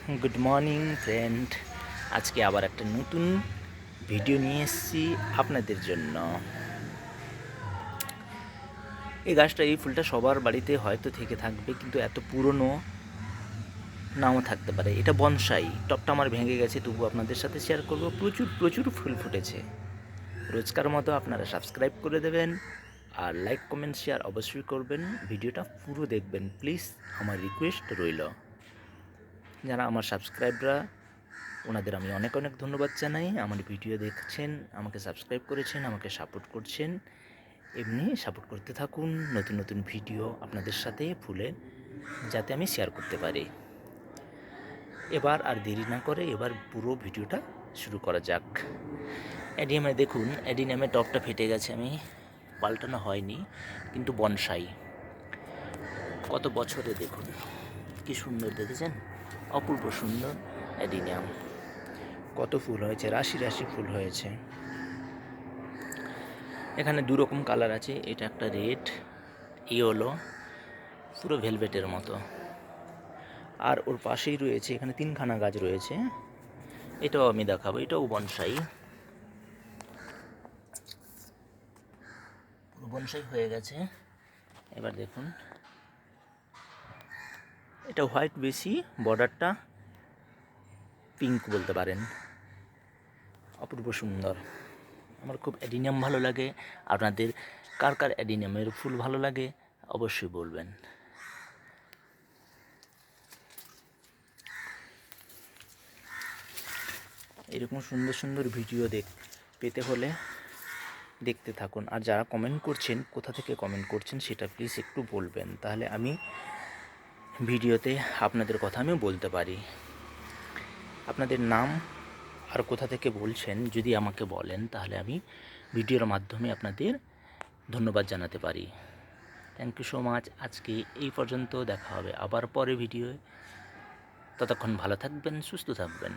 Good morning friend. আজকে আবার একটা নতুন ভিডিও নিয়ে এসেছি আপনাদের জন্য। এই গাছটা, এই ফুলটা সবার বাড়িতে হয়তো থেকে থাকবে, কিন্তু এত পুরনো নাও থাকতে পারে। এটা বনসাই। টপটা আমার ভেঙে গেছে, তবু আপনাদের সাথে শেয়ার করব। প্রচুর প্রচুর ফুল ফুটেছে। রোজকার মতো আপনারা সাবস্ক্রাইব করে দেবেন, আর লাইক কমেন্ট শেয়ার অবশ্যই করবেন। ভিডিওটা পুরো দেখবেন প্লিজ, আমার রিকোয়েস্ট রইল। যারা আমার সাবস্ক্রাইবরা, ওনাদের আমি অনেক অনেক ধন্যবাদ জানাই। আমার ভিডিও দেখছেন, আমাকে সাবস্ক্রাইব করেছেন, আমাকে সাপোর্ট করছেন। এমনি সাপোর্ট করতে থাকুন। নতুন নতুন ভিডিও আপনাদের সাথে ফুলের যাতে আমি শেয়ার করতে পারি। এবার আর দেরি না করে এবার পুরো ভিডিওটা শুরু করা যাক। অ্যাডিনিয়ামে দেখুন, অ্যাডিনিয়ামের টপটা ফেটে গেছে, আমি পাল্টানো হয়নি, কিন্তু বনসাই কত বছরে দেখুন কি সুন্দর, দেখেছেন? অপূর্ব সুন্দর অ্যাডিনিয়াম। কত ফুল হয়েছে, রাশি রাশি ফুল হয়েছে। এখানে দু রকম কালার আছে, এটা একটা রেড, ইয়েলো, পুরো ভেলভেটের মতো। আর ওর পাশেই রয়েছে, এখানে তিনখানা গাছ রয়েছে, এটাও আমি দেখাবো। এটাও বনসাই, পুরো বনসাই হয়ে গেছে। এবার দেখুন, এটা হোয়াইট বেশি, বর্ডারটা পিঙ্ক বলতে পারেন। অপূর্ব সুন্দর। আমার খুব অ্যাডিনিয়াম ভালো লাগে। আপনাদের কার কার অ্যাডিনিয়ামের ফুল ভালো লাগে অবশ্যই বলবেন। এরকম সুন্দর সুন্দর ভিডিও পেতে হলে দেখতে থাকুন। আর যারা কমেন্ট করছেন, কোথা থেকে কমেন্ট করছেন সেটা প্লিজ একটু বলবেন, তাহলে আমি ভিডিওতে আপনাদের কথা আমি বলতে পারি। আপনাদের নাম আর কোথা থেকে বলছেন যদি আমাকে বলেন, তাহলে আমি ভিডিওর মাধ্যমে আপনাদের ধন্যবাদ জানাতে পারি। Thank you so much. আজকে এই পর্যন্ত, দেখা হবে আবার পরে ভিডিওয়ে। ততক্ষণ ভালো থাকবেন, সুস্থ থাকবেন।